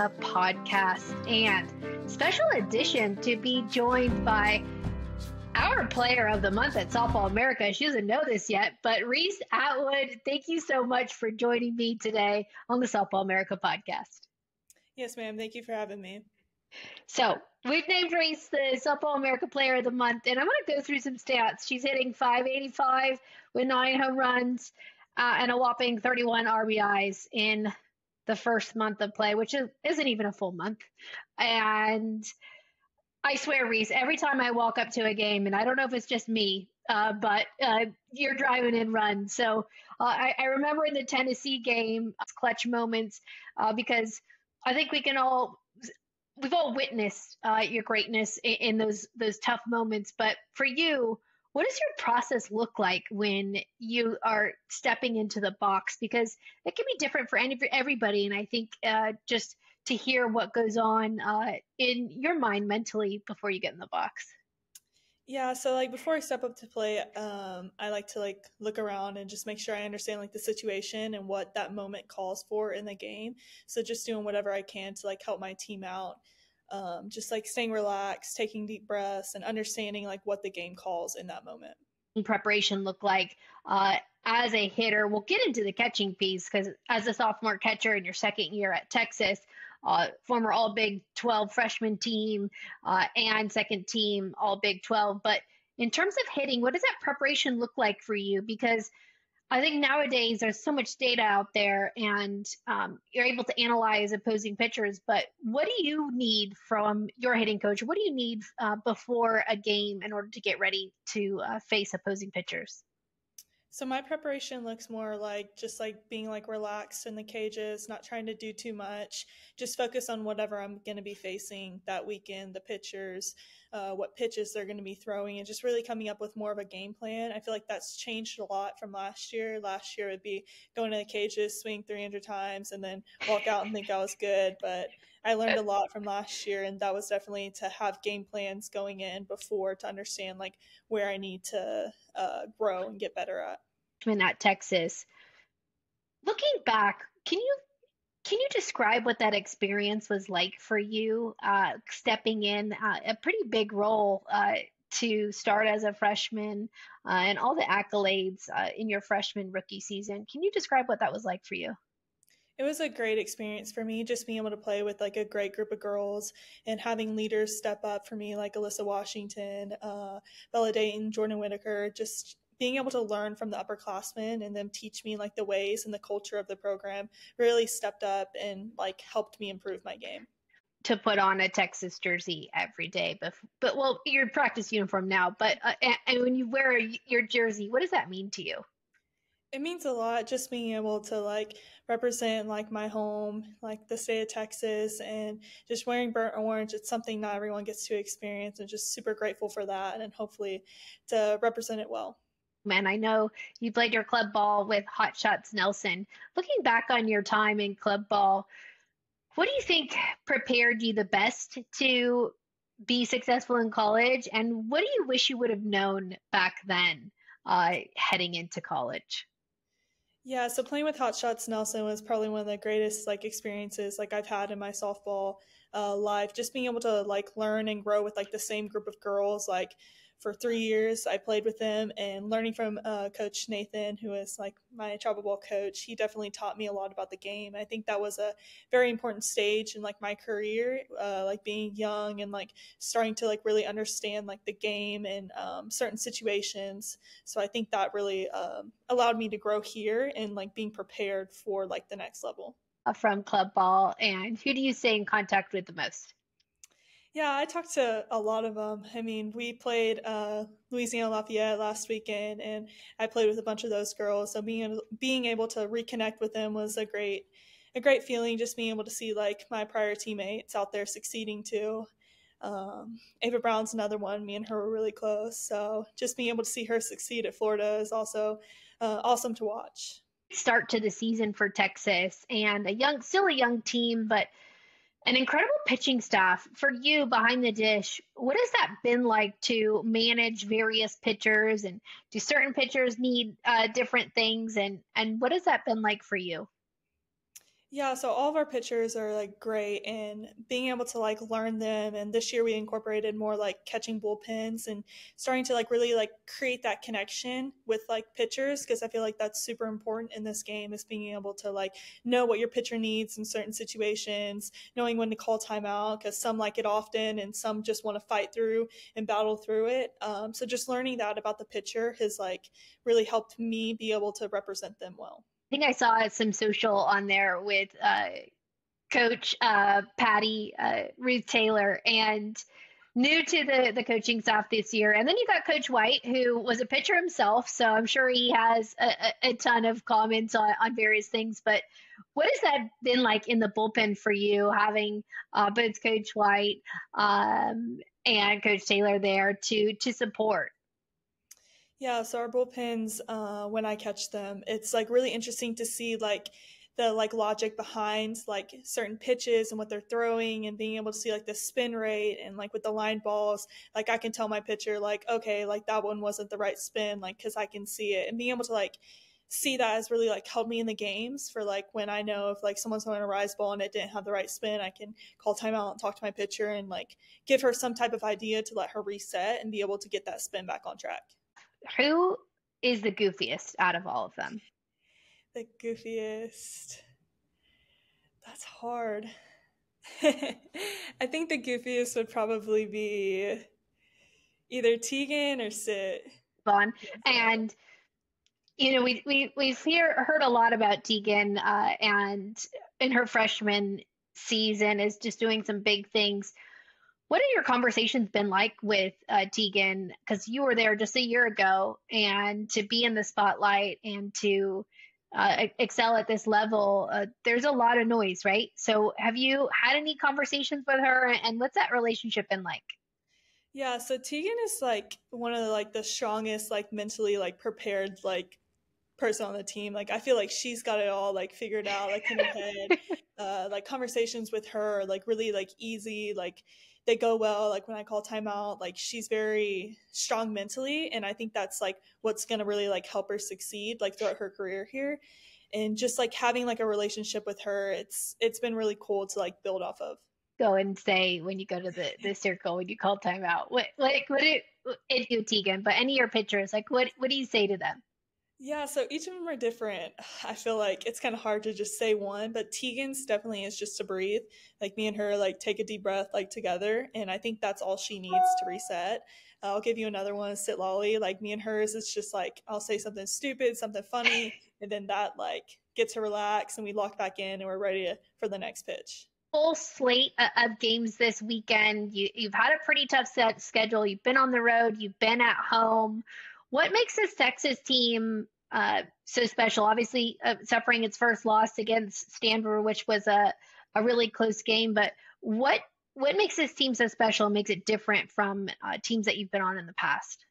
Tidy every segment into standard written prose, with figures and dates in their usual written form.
America podcast, and special edition to be joined by our player of the month at Softball America. She doesn't know this yet, but Reese Atwood, thank you so much for joining me today on the Softball America podcast. Yes, ma'am. Thank you for having me. So we've named Reese the Softball America Player of the Month, and I'm going to go through some stats. She's hitting .585 with 9 home runs and a whopping 31 RBIs in the first month of play, which isn't even a full month. And I swear, Reese, every time I walk up to a game, and I don't know if it's just me, but you're driving in runs. So I remember in the Tennessee game, clutch moments, because I think we've all witnessed your greatness in those tough moments. But for you, what does your process look like when you are stepping into the box? Because it can be different for everybody. And I think just to hear what goes on in your mind mentally before you get in the box. Yeah, so before I step up to play, I like to look around and just make sure I understand the situation and what that moment calls for in the game. So just doing whatever I can to help my team out. Just staying relaxed, taking deep breaths, and understanding what the game calls in that moment. Preparation look like as a hitter? We'll get into the catching piece because as a sophomore catcher in your second year at Texas, former All Big 12 freshman team and second team All Big 12. But in terms of hitting, what does that preparation look like for you? Because I think nowadays there's so much data out there and you're able to analyze opposing pitchers, but what do you need from your hitting coach? What do you need before a game in order to get ready to face opposing pitchers? So my preparation looks more just being relaxed in the cages, not trying to do too much, just focus on whatever I'm going to be facing that weekend, the pitchers, what pitches they're going to be throwing, and just really coming up with more of a game plan. I feel like that's changed a lot from last year. Last year would be going to the cages, swing 300 times, and then walk out and think I was good. But I learned a lot from last year, and that was definitely to have game plans going in before to understand where I need to grow and get better at. At Texas, looking back, can you describe what that experience was like for you, stepping in a pretty big role to start as a freshman and all the accolades in your freshman rookie season? Can you describe what that was like for you? It was a great experience for me, just being able to play with a great group of girls and having leaders step up for me, like Alyssa Washington, Bella Dayton, Jordan Whitaker, just being able to learn from the upperclassmen and them teach me the ways and the culture of the program really stepped up and helped me improve my game. To put on a Texas jersey every day, but well, your practice uniform now, but and when you wear your jersey, what does that mean to you? It means a lot, just being able to represent my home, the state of Texas, and just wearing burnt orange. It's something not everyone gets to experience, and just super grateful for that, and hopefully to represent it well. Man, I know you played your club ball with Hot Shots Nelson. Looking back on your time in club ball, what do you think prepared you the best to be successful in college? And what do you wish you would have known back then heading into college? Yeah, so playing with Hot Shots Nelson was probably one of the greatest experiences I've had in my softball life. Just being able to learn and grow with the same group of girls. For 3 years, I played with them, and learning from Coach Nathan, who is my travel ball coach. He definitely taught me a lot about the game. I think that was a very important stage in my career, being young and starting to really understand the game and certain situations. So I think that really allowed me to grow here and being prepared for the next level. From club ball, and who do you stay in contact with the most? Yeah, I talked to a lot of them. I mean, we played Louisiana Lafayette last weekend, and I played with a bunch of those girls. So being able to reconnect with them was a great feeling. Just being able to see my prior teammates out there succeeding too. Ava Brown's another one. Me and her were really close. So just being able to see her succeed at Florida is also awesome to watch. Start to the season for Texas, and still a young team, but an incredible pitching staff. For you behind the dish, what has that been like to manage various pitchers, and do certain pitchers need different things, and what has that been like for you? Yeah, so all of our pitchers are like great and being able to like learn them. And this year we incorporated more like catching bullpens and starting to like really like create that connection with like pitchers, because I feel like that's super important in this game, is being able to like know what your pitcher needs in certain situations, knowing when to call timeout, because some like it often and some just want to fight through and battle through it. So just learning that about the pitcher has like really helped me be able to represent them well. I think I saw some social on there with Coach Patty Ruth Taylor, and new to the coaching staff this year. And then you got Coach White, who was a pitcher himself, so I'm sure he has a ton of comments on various things. But what has that been like in the bullpen for you, having both Coach White and Coach Taylor there to support? Yeah, so our bullpens, when I catch them, it's like really interesting to see like the like logic behind like certain pitches and what they're throwing, and being able to see like the spin rate, and like with the line balls, like I can tell my pitcher like, okay, like that one wasn't the right spin, like because I can see it, and being able to like see that has really like helped me in the games, for like when I know if like someone's throwing a rise ball and it didn't have the right spin, I can call timeout and talk to my pitcher and like give her some type of idea to let her reset and be able to get that spin back on track. Who is the goofiest out of all of them? The goofiest. That's hard. I think the goofiest would probably be either Tegan or Sit. Fun. And we've heard a lot about Deegan, and in her freshman season is just doing some big things. What have your conversations been like with Deegan? Because you were there just a year ago, and to be in the spotlight and to excel at this level, there's a lot of noise, right? So, have you had any conversations with her, and what's that relationship been like? Yeah, so Tegan is like one of the, like the strongest, like mentally like prepared like person on the team. Like I feel like she's got it all like figured out, like in her head. Like conversations with her are like really like easy, like they go well. Like when I call timeout, like she's very strong mentally, and I think that's like what's gonna really like help her succeed like throughout her career here. And just like having like a relationship with her, it's been really cool to like build off of. Go and say when you go to the circle when you call timeout? What it do, Tegan? But any of your pictures, like what do you say to them? Yeah, so each of them are different. I feel like it's kind of hard to just say one, but Tegan's definitely is just to breathe. Like me and her, like take a deep breath, like together, and I think that's all she needs to reset. I'll give you another one, sit lolly. Like me and hers, it's just like I'll say something stupid, something funny, and then that like gets her relaxed, and we lock back in, and we're ready for the next pitch. Full slate of games this weekend. You've had a pretty tough set schedule. You've been on the road. You've been at home. What makes this Texas team so special? Obviously, suffering its first loss against Stanford, which was a really close game. But what makes this team so special and makes it different from teams that you've been on in the past?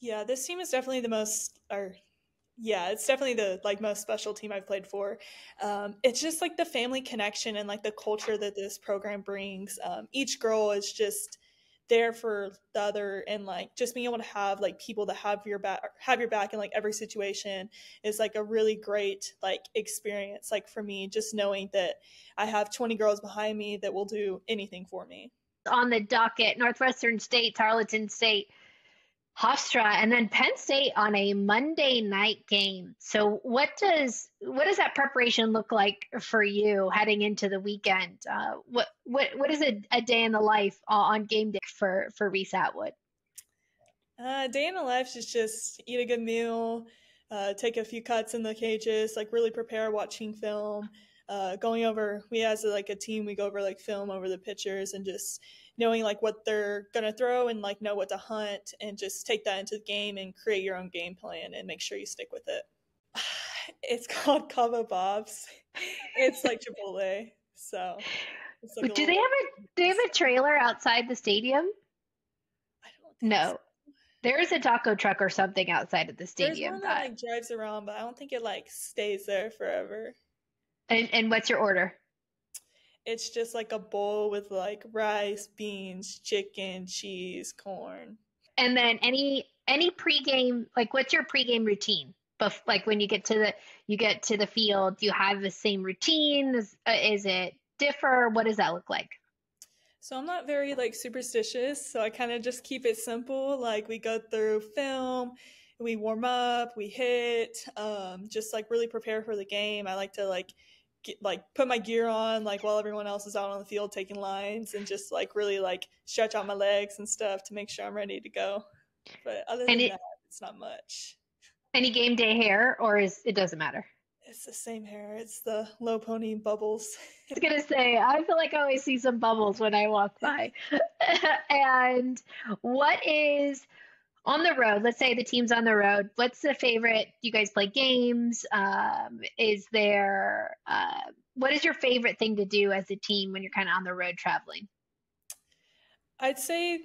Yeah, this team is definitely the most, or yeah, it's definitely the like most special team I've played for. It's just like the family connection and like the culture that this program brings. Each girl is just there for the other, and like just being able to have like people that have your back in like every situation is like a really great like experience. Like for me, just knowing that I have 20 girls behind me that will do anything for me. On the docket, Northwestern State, Tarleton State, Hofstra, and then Penn State on a Monday night game. So what does that preparation look like for you heading into the weekend? What is a day in the life on game day for Reese Atwood? Day in the life is just eat a good meal, take a few cuts in the cages, like really prepare watching film, going over. We as like a team, we go over like film over the pitchers and just knowing like what they're gonna throw and like know what to hunt, and just take that into the game and create your own game plan and make sure you stick with it. It's called Cabo Bob's. It's like Chipotle, so it's like a Do little. they have a trailer outside the stadium? I don't think so. No. There is a taco truck or something outside of the There's stadium. one that like drives around, but I don't think it like stays there forever. And what's your order? It's just like a bowl with like rice, beans, chicken, cheese, corn. And then any pregame, like what's your pregame routine? like when you get to the field, do you have the same routine? Is it differ? What does that look like? So I'm not very like superstitious, so I kind of just keep it simple. Like we go through film, we warm up, we hit, just like really prepare for the game. I like to put my gear on like while everyone else is out on the field taking lines, and just like really like stretch out my legs and stuff to make sure I'm ready to go. But other And than that, it's not much. any game day hair, or it doesn't matter? It's the same hair. It's the low pony bubbles. I was gonna say, I feel like I always see some bubbles when I walk by. And what is on the road? Let's say the team's on the road. What's the favorite? Do you guys play games? Is there what is your favorite thing to do as a team when you're kind of on the road traveling? I'd say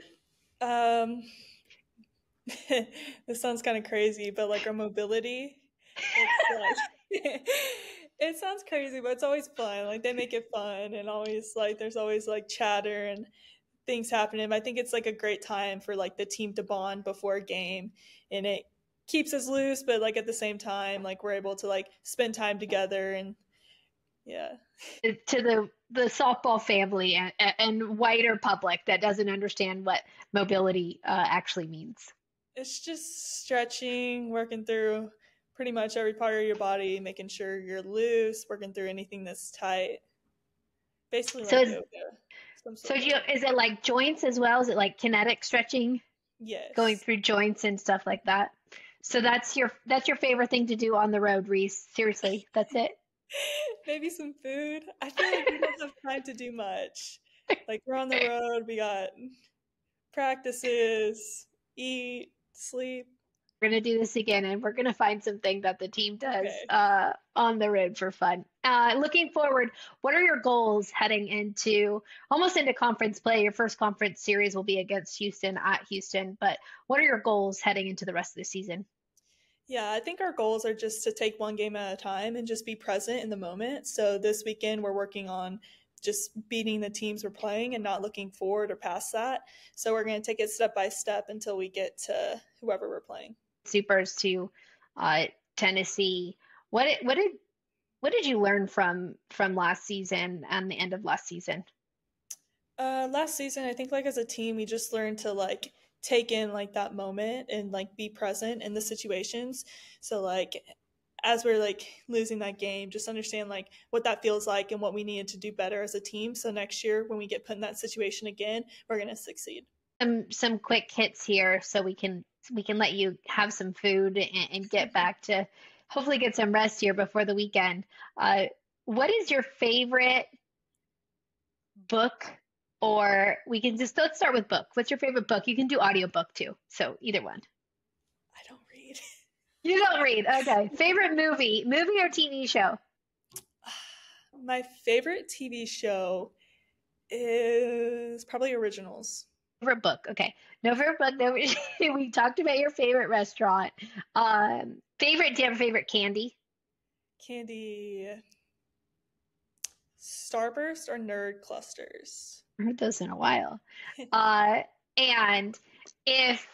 this sounds kind of crazy, but like our mobility, it's like it sounds crazy, but it's always fun. Like they make it fun, and always like there's always like chatter and things happening. I think it's like a great time for like the team to bond before a game, and it keeps us loose, but like at the same time, like we're able to like spend time together. And yeah. To the softball family and wider public that doesn't understand what mobility actually means. It's just stretching, working through pretty much every part of your body, making sure you're loose, working through anything that's tight. Basically like yoga. So is it like joints as well? Is it like kinetic stretching? Yes. Going through joints and stuff like that. So that's your favorite thing to do on the road, Reese. Seriously, that's it? Maybe some food. I feel like we don't have time to do much. Like we're on the road, we got practices, eat, sleep. We're going to do this again, and we're going to find something that the team does on the road for fun. Looking forward, what are your goals heading into conference play? Your first conference series will be against Houston at Houston, but what are your goals heading into the rest of the season? Yeah, I think our goals are just to take one game at a time and just be present in the moment. So this weekend, we're working on just beating the teams we're playing and not looking forward or past that. So we're going to take it step by step until we get to whoever we're playing. Supers to Tennessee. What did you learn from last season and the end of last season? Last season, I think like as a team, we just learned to like take in like that moment and like be present in the situations. So like as we're like losing that game, just understand like what that feels like and what we needed to do better as a team. So next year when we get put in that situation again, we're going to succeed. Some quick hits here so we can let you have some food and get back to hopefully get some rest here before the weekend. What is your favorite book? Or let's start with book. What's your favorite book? You can do audiobook too. So either one. I don't read. You don't read. Okay. Favorite movie or TV show? My favorite TV show is probably originals. Favorite book. Okay. No favorite book. No, we talked about your favorite restaurant. Do you have a favorite candy? Candy. Starburst or Nerd Clusters? I heard those in a while. And if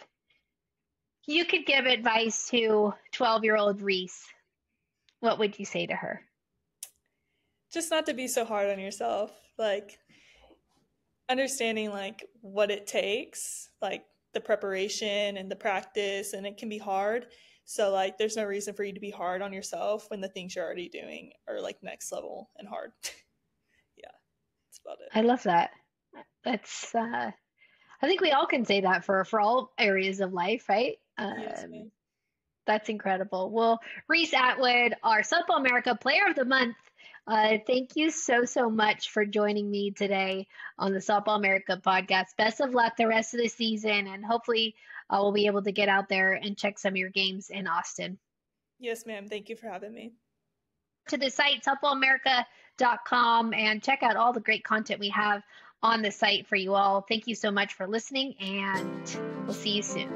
you could give advice to 12-year-old Reese, what would you say to her? Just not to be so hard on yourself. Like understanding like what it takes, like the preparation and the practice, and it can be hard. So like there's no reason for you to be hard on yourself when the things you're already doing are like next level and hard. Yeah, that's about it. I love that. That's I think we all can say that for all areas of life, right? Yes, that's incredible. Well, Reese Atwood, our Softball America Player of the Month, thank you so much for joining me today on the Softball America podcast. Best of luck the rest of the season, and hopefully we'll be able to get out there and check some of your games in Austin. Yes, ma'am. Thank you for having me. To the site, softballamerica.com, and check out all the great content we have on the site for you all. Thank you so much for listening, and we'll see you soon.